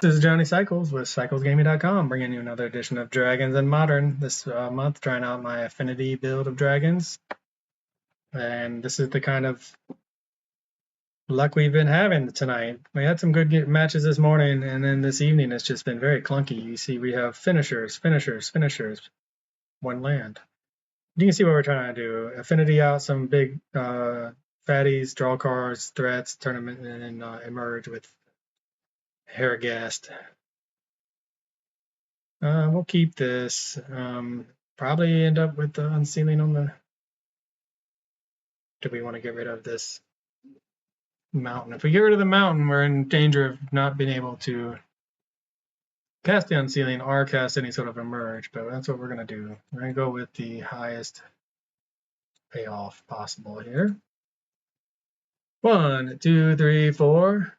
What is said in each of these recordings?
This is Johnny Cycles with CyclesGaming.com, bringing you another edition of Dragons and Modern. This month, trying out my Affinity build of dragons. And this is the kind of luck we've been having tonight. We had some good matches this morning, and then this evening it's just been very clunky. You see we have finishers, one land. You can see what we're trying to do. Affinity out some big fatties, draw cards, threats, tournament, and emerge with Herigast. We'll keep this. Probably end up with the unsealing on the... Do we want to get rid of this mountain? If we get rid of the mountain, we're in danger of not being able to cast the unsealing or cast any sort of emerge, but that's what we're going to do. We're going to go with the highest payoff possible here. 1, 2, 3, 4.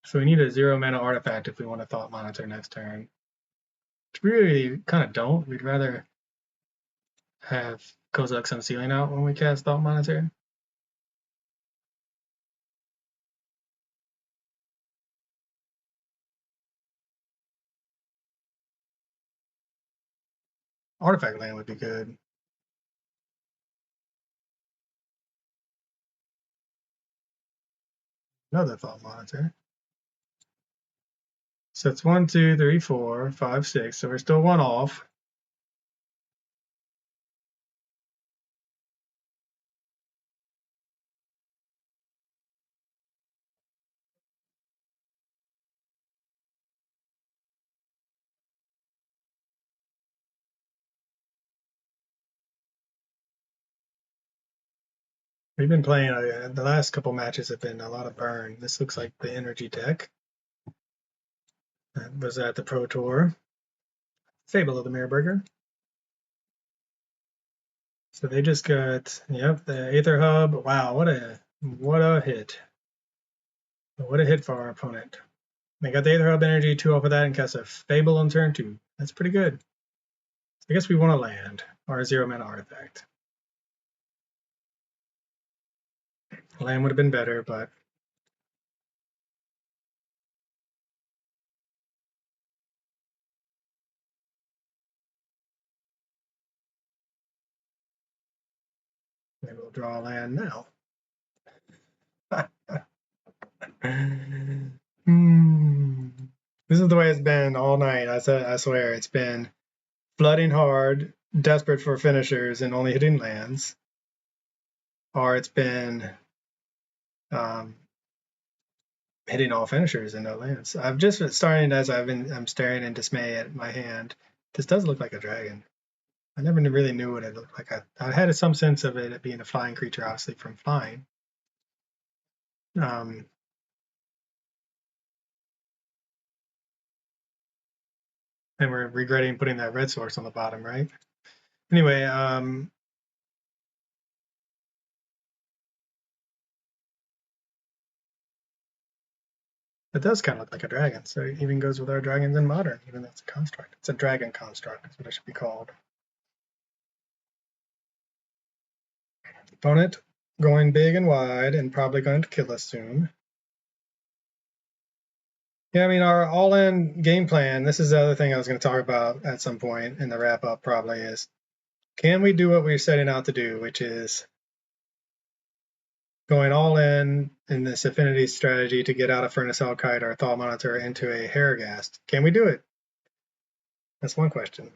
So we need a 0 mana artifact if we want to Thought Monitor next turn. Which we really kind of don't. We'd rather have Kozilek's Unsealing out when we cast Thought Monitor. Artifact land would be good. Another Thought Monitor. So it's 1, 2, 3, 4, 5, 6. So we're still one off. We've been playing, the last couple matches have been a lot of burn. This looks like the energy deck. That was at the Pro Tour. Fable of the Mirrorbreaker. So they just got, yep, the Aether Hub. Wow, what a hit. What a hit for our opponent. They got the Aether Hub energy, 2 off of that, and cast a Fable on turn 2. That's pretty good. So I guess we want a land, or a 0 mana artifact. Land would have been better, but maybe we'll draw a land now. This is the way it's been all night. I swear, it's been flooding hard, desperate for finishers, and only hitting lands, or it's been hitting all finishers and no lands. I've just starting as I'm staring in dismay at my hand. This does look like a dragon. I never really knew what it looked like. I had some sense of it being a flying creature, obviously from flying. And we're regretting putting that red source on the bottom, right? Anyway, it does kind of look like a dragon, so it even goes with our dragons in Modern, even though it's a construct. It's a dragon construct, is what it should be called. Opponent going big and wide and probably going to kill us soon. Yeah, I mean, our all-in game plan, this is the other thing I was going to talk about at some point in the wrap-up probably, is can we do what we're setting out to do, which is going all in this Affinity strategy to get out of Furnace Hellkite or Thought Monitor into a Herigast? Can we do it? That's one question.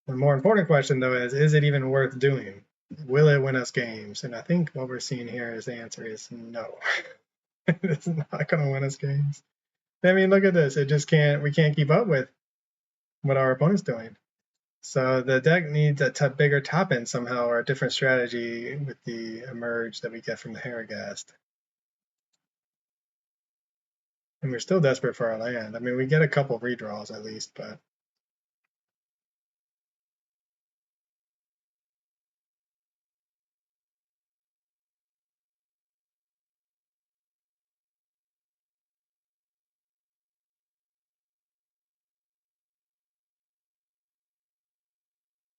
The more important question, though, is it even worth doing? Will it win us games? And I think what we're seeing here is the answer is no. It's not going to win us games. I mean, look at this. It just can't, we can't keep up with what our opponent's doing. So the deck needs a bigger top end somehow, or a different strategy with the emerge that we get from the Herigast. And we're still desperate for our land. I mean, we get a couple redraws at least, but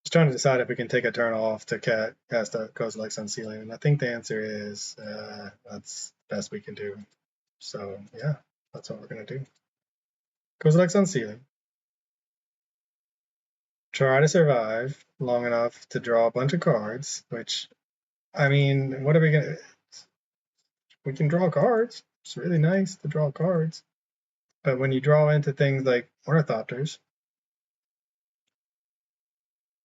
just trying to decide if we can take a turn off to cast a Kozilek's Unsealing. And I think the answer is that's the best we can do. So yeah, that's what we're going to do. Kozilek's Unsealing. Try to survive long enough to draw a bunch of cards, which, I mean, what are we gonna... We can draw cards. It's really nice to draw cards. But when you draw into things like Ornithopters,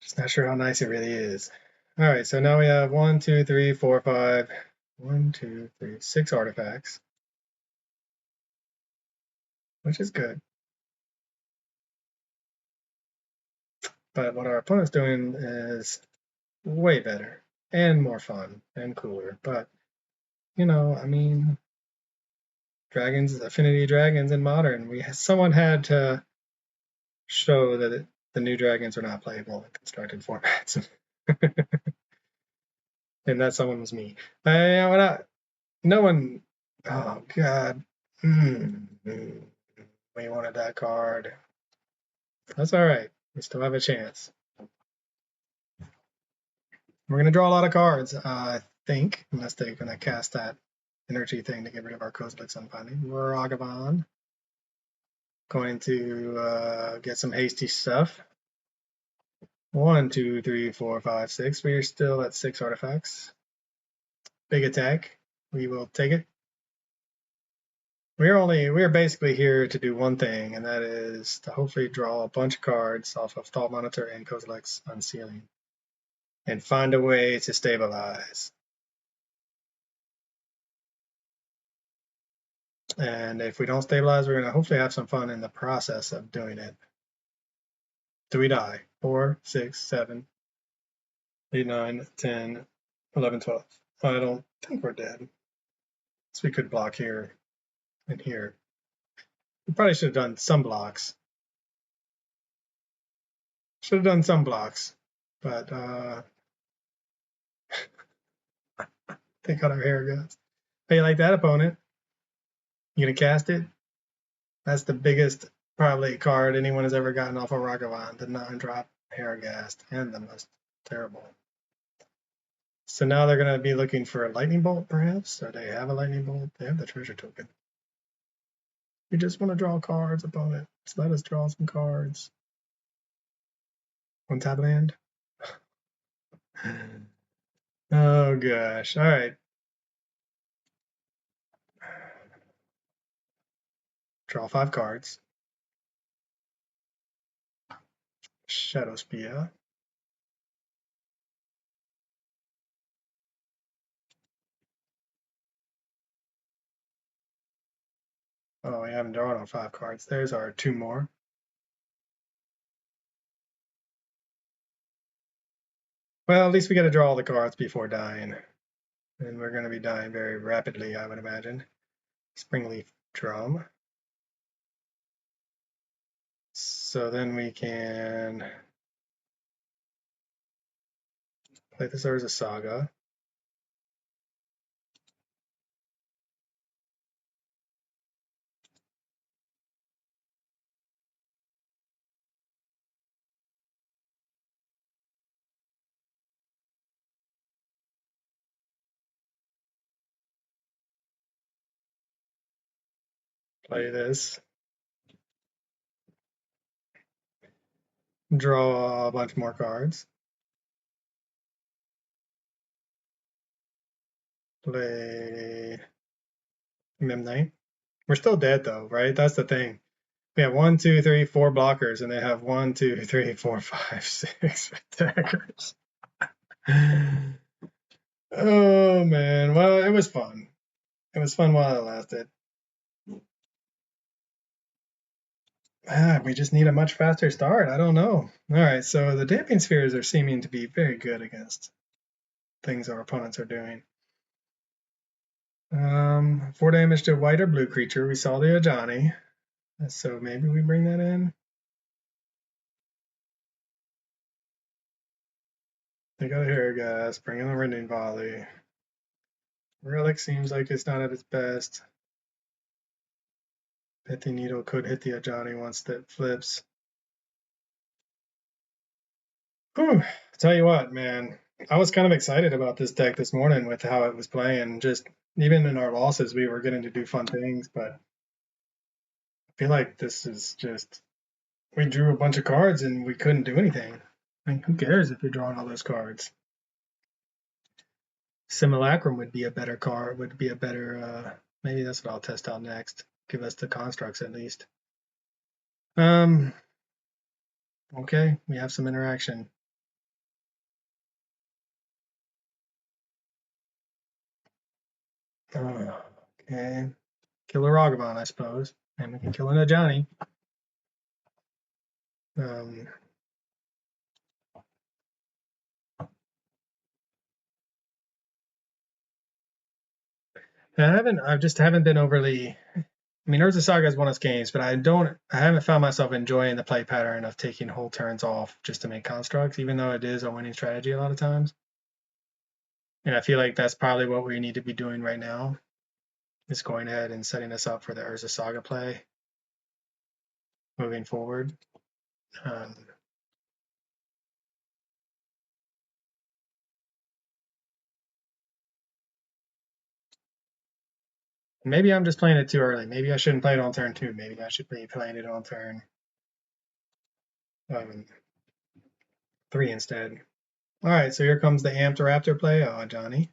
just not sure how nice it really is. All right, so now we have 1, 2, 3, 4, 5, 1, 2, 3, 6 artifacts, which is good. But what our opponent's doing is way better and more fun and cooler. But, you know, I mean, dragons, Affinity dragons in Modern, someone had to show that the new dragons are not playable in constructed formats. And that someone was me. No one, oh God. We wanted that card. That's all right. We still have a chance. We're going to draw a lot of cards, I think, unless they're going to cast that energy thing to get rid of our Kozilek's Unfinding. Ragavan. Going to get some hasty stuff. 1, 2, 3, 4, 5, 6. We are still at 6 artifacts. Big attack. We will take it. We're basically here to do one thing, and that is to hopefully draw a bunch of cards off of Thought Monitor and Kozilek's Unsealing, and find a way to stabilize. And if we don't stabilize, we're going to hopefully have some fun in the process of doing it. Do we die? 4, 6, 7, 8, 9, 10, 11, 12. I don't think we're dead. So we could block here and here. We probably should have done some blocks. Should have done some blocks, but they got our Herigast. How you like that, opponent? You gonna cast it? That's the biggest probably card anyone has ever gotten off of Ragavan, the 9-drop Herigast, and the most terrible. So now they're gonna be looking for a lightning bolt, perhaps, or they have a lightning bolt. They have the treasure token. We just want to draw cards, opponent. So let us draw some cards. One tap land. Oh gosh. All right. Draw 5 cards. Shadow Spear. Oh, we haven't drawn our 5 cards. There's our 2 more. Well, at least we got to draw all the cards before dying. And we're going to be dying very rapidly, I would imagine. Springleaf Drum. So then we can play this as a Saga. Play this. Draw a bunch more cards. Play Midnight. We're still dead though, right? That's the thing. We have 1, 2, 3, 4 blockers, and they have 1, 2, 3, 4, 5, 6 attackers. Oh man, well, it was fun. It was fun while it lasted. We just need a much faster start. I don't know. All right, so the damping spheres are seeming to be very good against things our opponents are doing. 4 damage to white or blue creature. We saw the Ajani, so maybe we bring that in. They got a Herigast, bring in the Rending Volley. Relic seems like it's not at its best. Pithy Needle could hit the Ajani once that flips. Whew. Tell you what, man, I was kind of excited about this deck this morning with how it was playing. Just even in our losses, we were getting to do fun things, but feel like this is just, we drew a bunch of cards and we couldn't do anything. I mean, who cares if you're drawing all those cards? Simulacrum would be a better card, would be a better, maybe that's what I'll test out next. Give us the constructs at least. Okay, we have some interaction. Okay, kill a Ragavan, I suppose, and we can kill a Najani. I just haven't been overly. I mean, Urza Saga has won us games, but I haven't found myself enjoying the play pattern of taking whole turns off just to make constructs, even though it is a winning strategy a lot of times. And I feel like that's probably what we need to be doing right now, is going ahead and setting us up for the Urza Saga play moving forward. Maybe I'm just playing it too early. Maybe I shouldn't play it on turn 2. Maybe I should be playing it on turn 3 instead. All right, so here comes the Amped Raptor play. Oh, Johnny.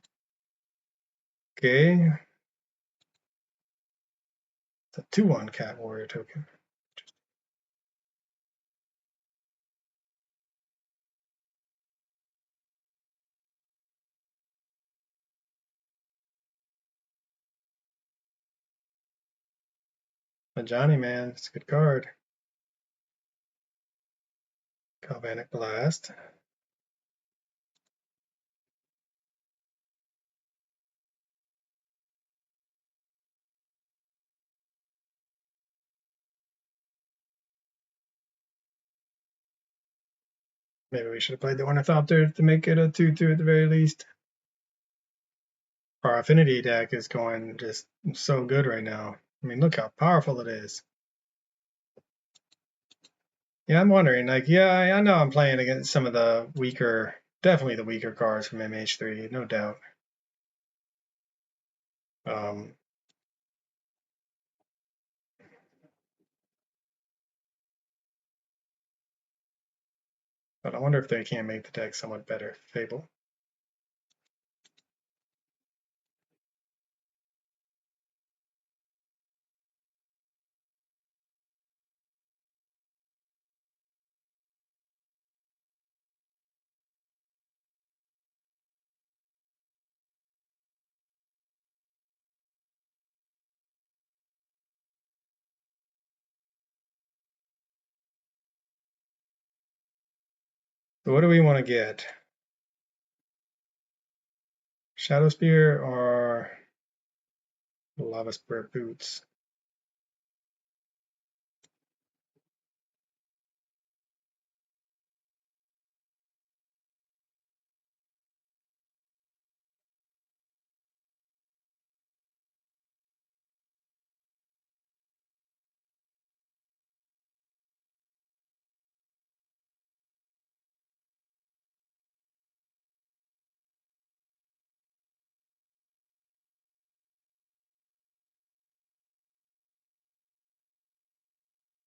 Okay. It's a 2/1 Cat Warrior token. But Johnny, man, it's a good card. Galvanic Blast. Maybe we should have played the Ornithopter to make it a 2/2 at the very least. Our Affinity deck is going just so good right now. I mean, look how powerful it is. Yeah, I'm wondering, like, yeah, I know I'm playing against some of the weaker, definitely the weaker cards from MH3, no doubt. But I wonder if they can't make the deck somewhat better. Fable. So what do we want to get? Shadow Spear or Lava Spirit Boots?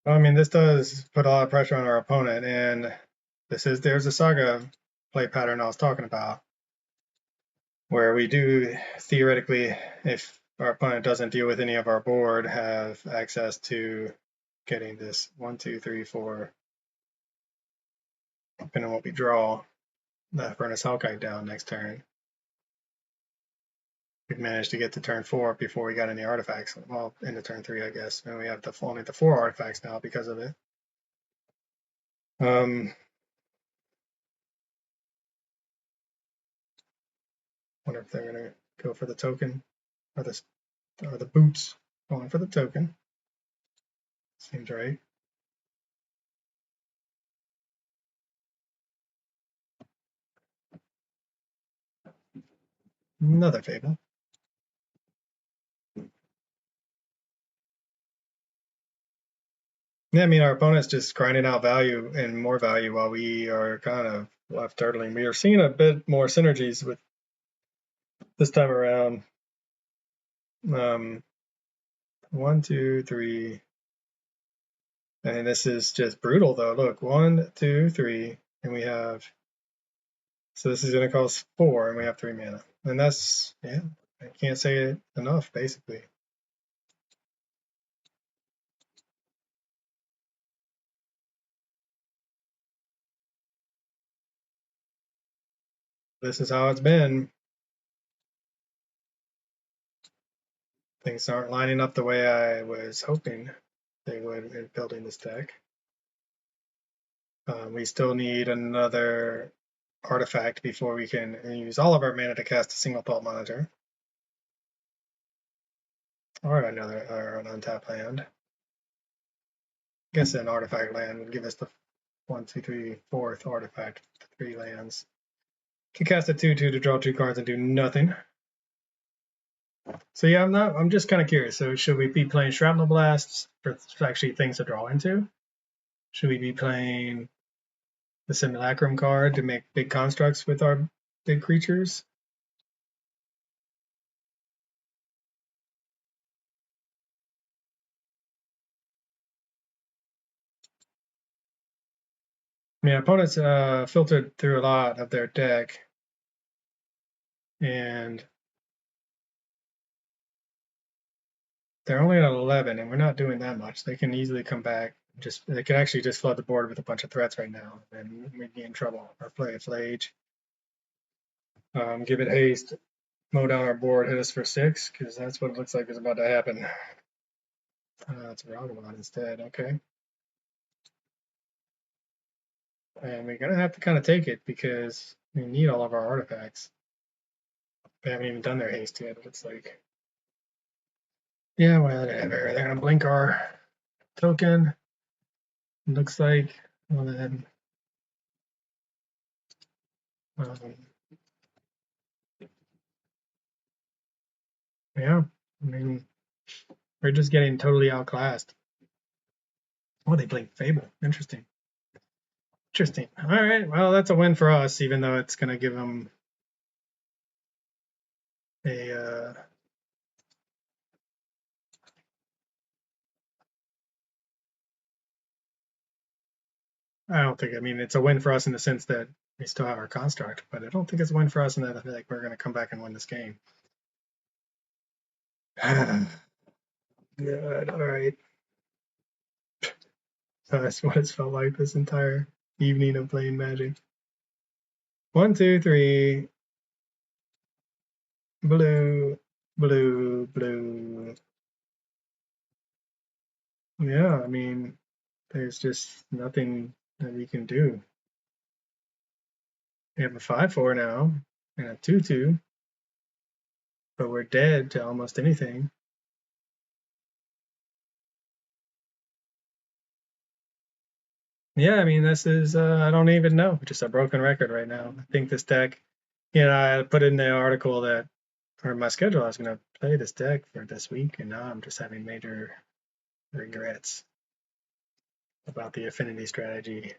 Well, I mean, this does put a lot of pressure on our opponent, and there's a Saga play pattern I was talking about, where we do theoretically, if our opponent doesn't deal with any of our board, have access to getting this 1, 2, 3, 4, depending on what we draw, the Furnace Hellkite down next turn. We'd managed to get to turn 4 before we got any artifacts. Well, into turn 3, I guess. And we have only the 4 artifacts now because of it. Wonder if they're gonna go for the token or the boots. Going for the token. Seems right. Another Fable. Yeah, I mean, our opponent's just grinding out value and more value while we are kind of left turtling. We are seeing a bit more synergies with this time around. 1, 2, 3, And this is just brutal though. Look, 1, 2, 3, and we have, so this is going to cost 4 and we have 3 mana. And that's, yeah, I can't say it enough basically. This is how it's been. Things aren't lining up the way I was hoping they would in building this deck. We still need another artifact before we can use all of our mana to cast a single Thought Monitor. Or another, or an untapped land. I guess an artifact land would give us the 1, 2, 3, 4th artifact, 3 lands. Can cast a 2/2 to draw 2 cards and do nothing. So yeah, I'm just kind of curious. So should we be playing Shrapnel Blasts for actually things to draw into? Should we be playing the Simulacrum card to make big constructs with our big creatures? Yeah, opponents filtered through a lot of their deck, and they're only at 11, and we're not doing that much. They can easily come back. They can actually just flood the board with a bunch of threats right now, and we'd be in trouble. Or play a Flage, give it haste, mow down our board, hit us for 6, because that's what it looks like is about to happen. It's a Ragavan instead. Okay. And we're gonna have to kind of take it because we need all of our artifacts. They haven't even done their haste yet, it looks like. Yeah, whatever. They're gonna blink our token. It looks like. Well, then, yeah, I mean, we're just getting totally outclassed. Oh, they blink Fable. Interesting. Interesting. All right. Well, that's a win for us, even though it's gonna give them a. I don't think. I mean, it's a win for us in the sense that we still have our construct, but I don't think it's a win for us in that I feel like we're gonna come back and win this game. Good. All right. So that's what it's felt like this entire evening of playing Magic. 1, 2, 3. Blue, blue, blue. Yeah, I mean, there's just nothing that we can do. We have a 5/4 now and a 2/2, but we're dead to almost anything. Yeah, I mean, this is, I don't even know, just a broken record right now. I think this deck, I put in the article that, or my schedule, I was going to play this deck for this week, and now I'm just having major regrets about the Affinity strategy.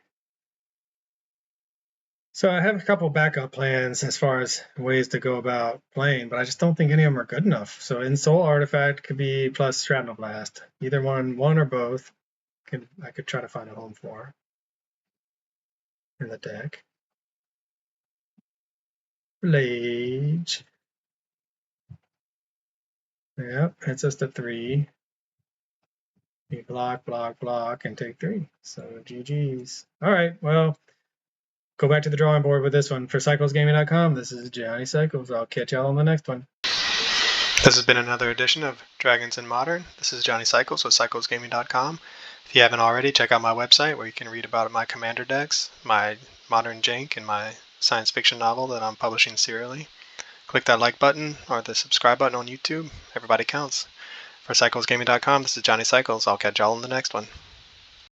So I have a couple backup plans as far as ways to go about playing, but I just don't think any of them are good enough. So Ensoul Artifact could be plus Shrapnel Blast. Either one or both. I could try to find a home for in the deck. Flage. Yep, hits us to 3. We block, block, block, and take 3. So GG's. All right, well, go back to the drawing board with this one. For CyclesGaming.com, this is Johnny Cycles. I'll catch y'all on the next one. This has been another edition of Dragons in Modern. This is Johnny Cycles with CyclesGaming.com. If you haven't already, check out my website where you can read about my commander decks, my modern jank, and my science fiction novel that I'm publishing serially. Click that like button or the subscribe button on YouTube. Everybody counts. For CyclesGaming.com, this is Johnny Cycles. I'll catch y'all in the next one.